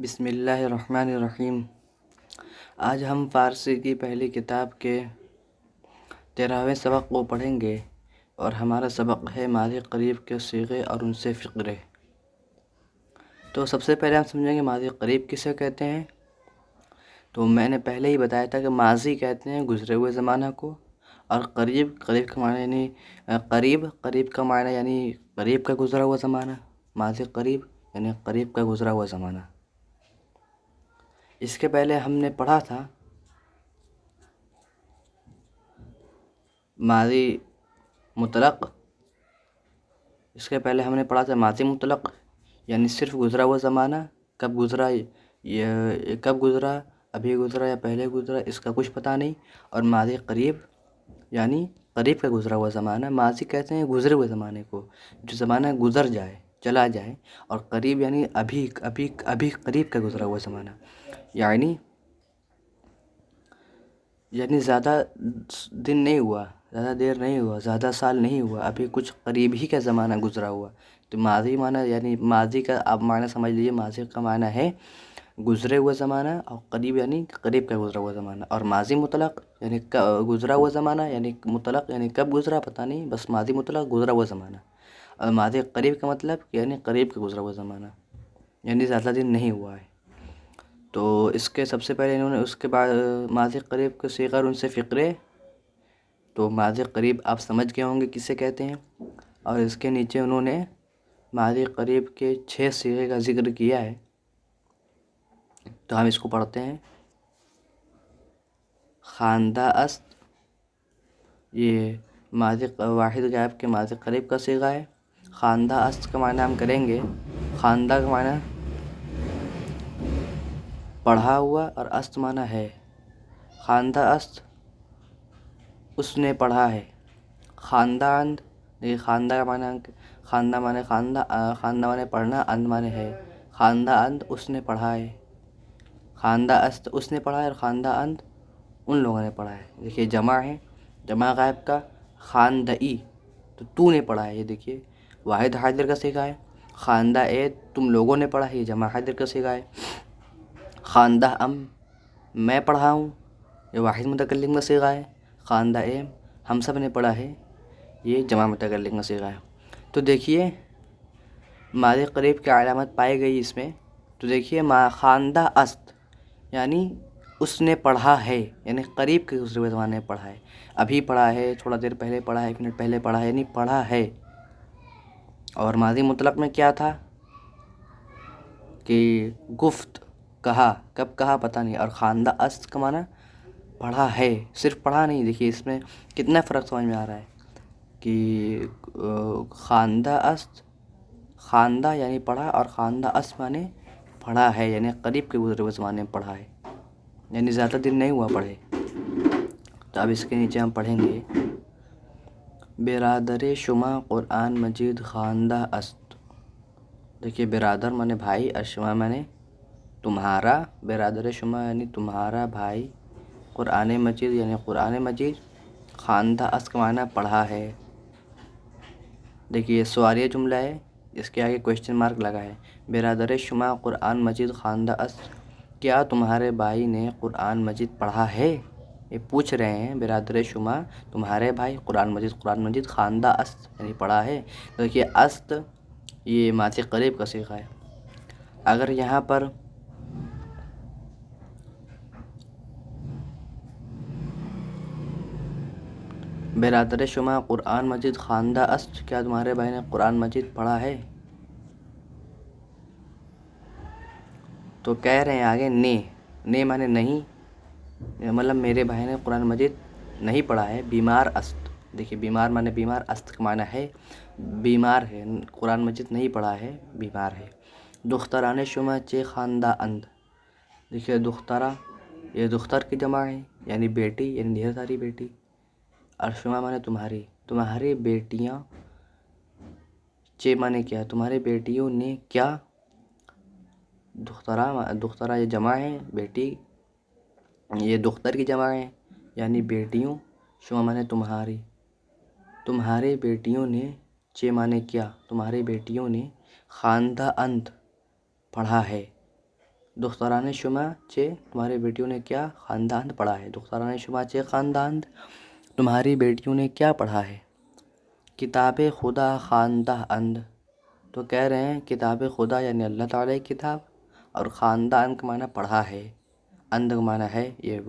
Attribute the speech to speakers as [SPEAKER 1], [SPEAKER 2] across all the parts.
[SPEAKER 1] بسم اللہ الرحمن الرحیم۔ آج ہم فارسی کی پہلی کتاب کے 13ویں سبق کو پڑھیں گے اور ہمارا سبق ہے ماضی قریب کے صیغے اور ان سے فقرے۔ تو سب سے پہلے ہم سمجھیں گے ماضی قریب کسے کہتے ہیں۔ تو میں نے پہلے ہی بتایا تھا کہ ماضی کہتے ہیں گزرے ہوئے زمانہ کو، اور قریب کا معنی یعنی قریب کا معنی یعنی قریب کا گزرا ہوا زمانہ۔ ماضی قریب یعنی قریب کا گزرا ہوا زمانہ۔ اس کے پہلے ہم نے پڑھا تھا ماضی مطلق۔ اس کے پہلے ہم نے پڑھا تھا ماضی مطلق یعنی صرف گزرا ہوا زمانہ، کب گزرا، ابھی گزرا یا پہلے گزرا، اس کا کچھ پتہ نہیں۔ اور ماضی قریب یعنی قریب کا گزرا ہوا زمانہ۔ ماضی کہتے ہیں گزرے ہوئے زمانے کو، جو زمانہ گزر جائے، چلا جائے، اور قریب یعنی ابھی قریب کا گزرا ہوا زمانہ، یعنی زیادہ دن نہیں ہوا، زیادہ دیر نہیں ہوا، زیادہ سال نہیں ہوا، ابھی کچھ قریب ہی کا زمانہ گزرا ہوا۔ تو ماضی معنی یعنی ماضی کا آپ معنی سمجھ لیجیے، ماضی کا معنی ہے گزرے ہوئے زمانہ، اور قریب یعنی قریب کا گزرا ہوا زمانہ۔ اور ماضی مطلق یعنی گزرا ہوا زمانہ، یعنی مطلق یعنی کب گزرا پتہ نہیں، بس ماضی مطلق گزرا ہوا زمانہ۔ اور ماضی قریب کا مطلب یعنی قریب کا گزرا ہوا زمانہ، یعنی زیادہ دن نہیں ہوا ہے۔ تو اس کے سب سے پہلے انہوں نے اس کے بعد ماضی قریب کے صیغے اور ان سے فقرے۔ تو ماضی قریب آپ سمجھ گئے ہوں گے کسے کہتے ہیں، اور اس کے نیچے انہوں نے ماضی قریب کے 6 صیغے کا ذکر کیا ہے۔ تو ہم اس کو پڑھتے ہیں۔ خواندہ است، یہ ماضی واحد غائب کے ماضی قریب کا صیغہ ہے۔ خواندہ است کا معنی ہم کریں گے، خواندہ کا معنی پڑھا ہوا، اور است معنی ہے۔ خواندہ است اس نے پڑھا ہے۔ خواندہ اند، یہ خواندہ کا معنی خواندہ معنی پڑھنا، اند معنی ہے۔ خواندہ اند اس نے پڑھا ہے۔ خواندہ است اس نے پڑھا ہے، اور خواندہ اند ان لوگوں نے پڑھا ہے۔ دیکھیے جمع ہے، جمع غائب کا خواندئی، تو نے پڑھا ہے، یہ دیکھیے واحد حاضر کا صیغہ ہے۔ خواندہ اے تم لوگوں نے پڑھا ہے، یہ جمع حاضر کا صیغہ ہے۔ خواندہ ام میں پڑھا ہوں، یہ واحد متکلم کا صیغہ ہے۔ خواندہ ایم ہم سب نے پڑھا ہے، یہ جمع متکلم کا صیغہ ہے۔ تو دیکھیے ماضی قریب کی علامت پائی گئی اس میں۔ تو دیکھیے خواندہ است یعنی اس نے پڑھا ہے، یعنی قریب کے گزرے ہوئے زمانے میں پڑھا ہے، ابھی پڑھا ہے، تھوڑا دیر پہلے پڑھا ہے، 1 منٹ پہلے پڑھا ہے، یعنی پڑھا ہے۔ اور ماضی مطلق میں کیا تھا کہ گفت، کہا، کب کہا پتہ نہیں۔ اور خواندہ است کا معنی پڑھا ہے، صرف پڑھا نہیں۔ دیکھیے اس میں کتنا فرق سمجھ میں آ رہا ہے کہ خواندہ است، خواندہ یعنی پڑھا، اور خواندہ است معنی پڑھا ہے، یعنی قریب کے گزرے ہوئے زمانے میں پڑھا ہے، یعنی زیادہ دن نہیں ہوا پڑھے۔ تو اب اس کے نیچے ہم پڑھیں گے برادر شما قرآن مجید خواندہ است۔ دیکھیے برادر معنی بھائی، اور شما معنی تمہارا، برادر شما یعنی تمہارا بھائی، قرآن مجید یعنی قرآن مجید، خواندہ است کا معنی پڑھا ہے۔ دیکھیے سوالیہ جملہ ہے، اس کے آگے کویسچن مارک لگا ہے۔ برادر شما قرآن مجید خواندہ است، کیا تمہارے بھائی نے قرآن مجید پڑھا ہے؟ یہ پوچھ رہے ہیں برادر شما تمہارے بھائی قرآن مجید خواندہ است یعنی پڑھا ہے۔ دیکھیے است یہ ماضی قریب کا صیغہ ہے۔ اگر یہاں پر برادر شما قرآن مجید خواندہ است، کیا تمہارے بھائی نے قرآن مجید پڑھا ہے، تو کہہ رہے ہیں آگے نے معنی نہیں، مطلب میرے بھائی نے قرآن مجید نہیں پڑھا ہے۔ بیمار است، دیکھیے بیمار معنی بیمار، است کا معنی ہے بیمار ہے، قرآن مجید نہیں پڑھا ہے، بیمار ہے۔ دختران شما چه خواندہ اند، دیکھیے دخترہ یہ دختر کی جمع ہے، یعنی بیٹی، یعنی ڈھیر ساری بیٹی، اور شما معنی تمہاری بیٹیاں، چے معنی کیا، تمہاری بیٹیوں نے کیا، دخترہ یہ جمع ہے، بیٹی یہ دختر کی جمع ہے، یعنی بیٹیوں، شما معنی تمہاری بیٹیوں نے، چے معنی کیا، تمہاری بیٹیوں نے، خواندہ اند پڑھا ہے۔ دختران شما چه تمہاری بیٹیوں نے کیا خوانداند پڑھا ہے. دختران شما چه خوانداند تمہاری بیٹیوں نے کیا پڑھا ہے. کتاب خدا خواندہ اند تو کہہ رہے ہیں کتاب خدا یعنی اللہ تعالیٰ کی کتاب اور خواندہ کا معنی پڑھا ہے. اند کا معنی ہے یہ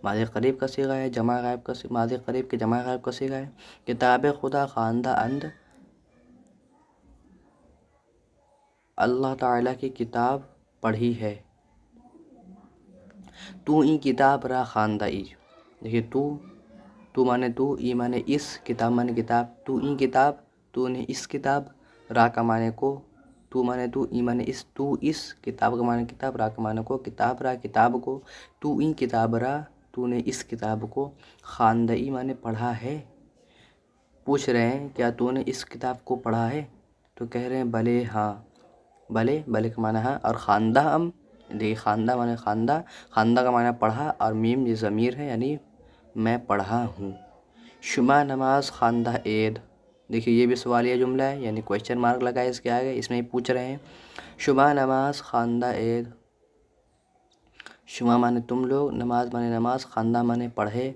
[SPEAKER 1] ماضی قریب کا صیغہ ہے جمع غائب کا ماضی قریب کے جمع غائب کا صیغہ ہے. کتاب خدا خواندہ اند اللہ تعالیٰ کی کتاب پڑھی ہے. تو این کتاب را خواندہ ای. دیکھیے تو مانے تو ای مانے اس کتاب مانے کتاب. تو این کتاب تو نے اس کتاب را کا معنی کو تو مانے تو ای مانے اس تو اس کتاب کا معنی کتاب را کا معنی کو کتاب را کتاب کو. تو این کتاب را تو نے اس کتاب کو خواندہ ای مانے پڑھا ہے. پوچھ رہے ہیں کیا تو نے اس کتاب کو پڑھا ہے تو کہہ رہے ہیں بلے ہاں. بلے کا معنی ہے اور خواندہ دیکھیے خواندہ معنی خواندہ کا معنی پڑھا اور میم یہ ضمیر ہے یعنی میں پڑھا ہوں. شما نماز خواندہ اید. دیکھیے یہ بھی سوالیہ جملہ ہے یعنی کویشچن مارک لگا ہے اس کے آگے. اس میں پوچھ رہے ہیں شما نماز خواندہ اید. شما مانے تم لوگ نماز مانے نماز خواندہ مانے پڑھے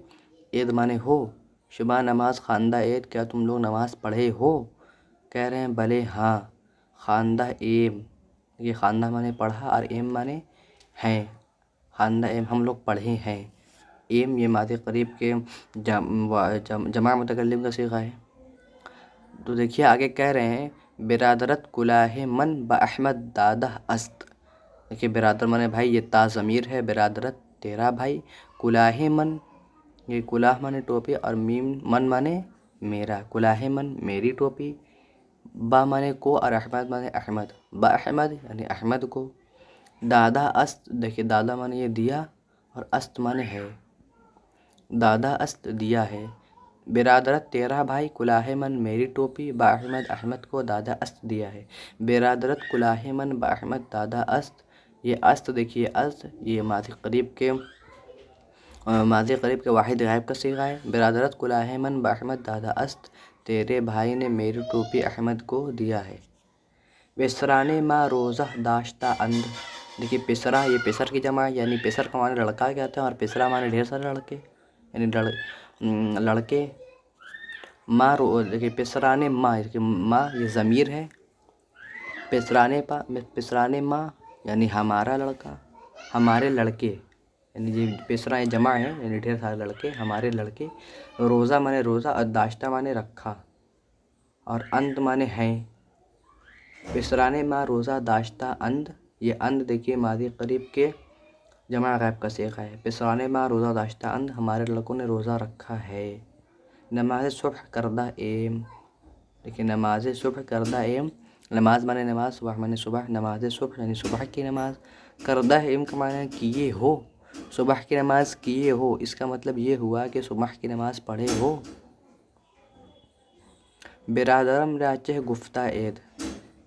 [SPEAKER 1] اید مانے ہو. شما نماز خواندہ اید کیا تم لوگ نماز پڑھے ہو. کہہ رہے ہیں بلے ہاں. خواندہ ایم یہ خواندہ مانے پڑھا اور ایم مانے ہیں. خواندہ ایم ہم لوگ پڑھے ہیں. ایم یہ ماضی قریب کے جمع متکلم کا صیغہ ہے. تو دیکھیے آگے کہہ رہے ہیں برادرت کلاہ من با احمد دادہ است. دیکھیے برادر مانے بھائی یہ تا ضمیر ہے. برادرت تیرا بھائی. کلاہ من یہ کلاه مانے ٹوپی اور میم من مانے میرا. کلاہ من میری ٹوپی. با مانے کو اور احمد مانے احمد. با احمد یعنی احمد کو. دادا است دیکھیے دادا مانے یہ دیا اور است مانے ہے. دادا است دیا ہے. برادرت تیرا بھائی کلاہ من میری ٹوپی با احمد احمد کو دادا است دیا ہے. برادرت کلاہ من با احمد دادا است. یہ است دیکھیے است یہ ماضی قریب کے واحد غائب کا صیغہ ہے. برادرت کلاہ من با احمد دادا است. تیرے بھائی نے میری ٹوپی احمد کو دیا ہے. پسرانے ما روزہ داشتہ اند. دیکھیے پسرا یہ پسر کی جمع ہے یعنی پسر کا معنی لڑکا کہتے ہیں اور پسرا معنی ڈھیر سارے لڑکے یعنی لڑکے. دیکھیے پسرانے ما یہ ضمیر ہے. پسرانے ما یعنی ہمارا لڑکا ہمارے لڑکے یعنی یہ پسرا یہ جمع ہے یعنی ڈھیر سارے لڑکے ہمارے لڑکے. روزہ مانے روزہ اور داشتہ مانے رکھا اور اند مانے ہیں. پسرانے ما روزہ داشتہ اند یہ اند دیکھیے ماضی قریب کے جمع غائب کا صیغہ ہے. پسرانے ما روزہ داشتہ اند ہمارے لڑکوں نے روزہ رکھا ہے. نماز صبح کردہ ایم. دیکھیے نماز صبح کردہ ایم نماز مانے نماز صبح مانے صبح. نماز صبح یعنی صبح کی نماز. کردہ ایم کا معنی کیے ہو. صبح کی نماز کیے ہو اس کا مطلب یہ ہوا کہ صبح کی نماز پڑھے ہو. برادرم راچہ گفتہ اید.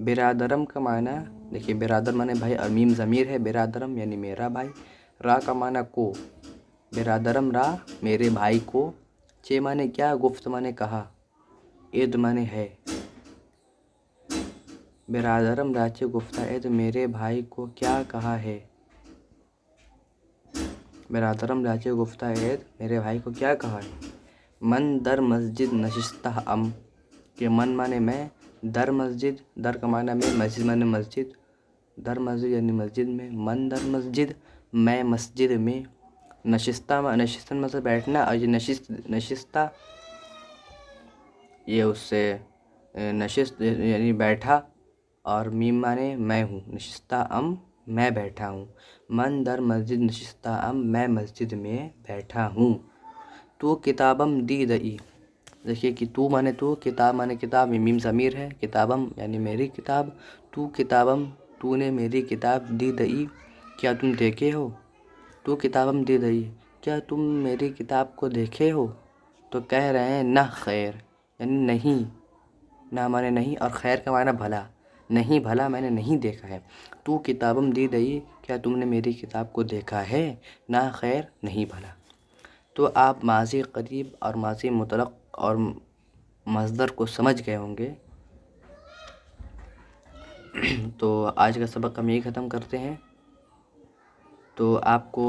[SPEAKER 1] برادرم کا معنی دیکھیے برادر مانے بھائی اور میم ضمیر ہے. برادرم یعنی میرا بھائی. را کا معنی کو. برادرم را میرے بھائی کو. چے مانے کیا گفت مانے کہا اید مانے ہے. برادرم راچہ گفتہ اید میرے بھائی کو کیا کہا ہے. برادرم راچہ گفتہ اید میرے بھائی کو کیا کہا ہے. من در مسجد نشستہ ام. کہ من مانے میں. در مسجد در کا معنی میں مسجد مانے مسجد. در مسجد یعنی مسجد میں. من در مسجد میں مسجد میں. نشستہ مطلب بیٹھنا اور یہ نشستہ یہ اس سے نشست یعنی بیٹھا اور میم مانے میں ہوں. نشستہ ام میں بیٹھا ہوں. من در مسجد نشستہ ام میں مسجد میں بیٹھا ہوں. تو کتابم دی دئی. دیکھیے کہ تو مانے تو کتاب مانے کتاب میم ضمیر ہے. کتابم یعنی میری کتاب. تو کتابم تو نے میری کتاب دی دئی کیا تم دیکھے ہو. تو کتابم دی دئی کیا تم میری کتاب کو دیکھے ہو. تو کہہ رہے ہیں نہ خیر یعنی نہیں. نہ مانے نہیں اور خیر کا معنی بھلا. نہیں بھلا میں نے نہیں دیکھا ہے. تو کتابم دی دئی کیا تم نے میری کتاب کو دیکھا ہے. نہ خیر نہیں بھلا. تو آپ ماضی قریب اور ماضی مطلق اور مصدر کو سمجھ گئے ہوں گے. تو آج کا سبق ہم یہی ختم کرتے ہیں. تو آپ کو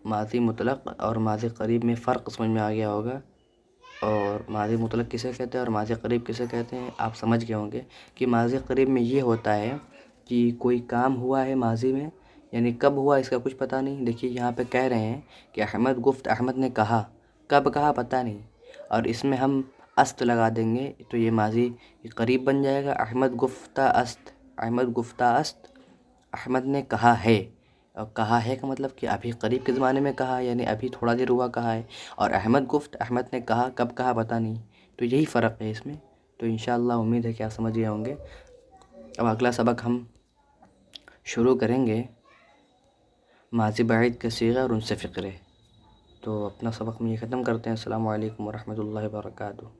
[SPEAKER 1] ماضی مطلق اور ماضی قریب میں فرق سمجھ میں آ گیا ہوگا، اور ماضی مطلق کسے کہتے ہیں اور ماضی قریب کسے کہتے ہیں آپ سمجھ گئے ہوں گے کہ ماضی قریب میں یہ ہوتا ہے کہ کوئی کام ہوا ہے ماضی میں، یعنی کب ہوا اس کا کچھ پتہ نہیں۔ دیکھیے یہاں پہ کہہ رہے ہیں کہ احمد گفت، احمد نے کہا، کب کہا پتہ نہیں، اور اس میں ہم است لگا دیں گے تو یہ ماضی قریب بن جائے گا۔ احمد گفتہ است، احمد گفتہ است، احمد نے کہا ہے، اور کہا ہے کا مطلب کہ ابھی قریب کے زمانے میں کہا، یعنی ابھی تھوڑا دیر ہوا کہا ہے، اور احمد گفت، احمد نے کہا، کب کہا پتہ نہیں۔ تو یہی فرق ہے اس میں۔ تو انشاءاللہ امید ہے کہ آپ سمجھ گئے ہوں گے۔ اب اگلا سبق ہم شروع کریں گے ماضی بعید کے صیغے اور ان سے فقرے۔ تو اپنا سبق میں یہ ختم کرتے ہیں۔ السلام علیکم ورحمۃ اللہ وبرکاتہ۔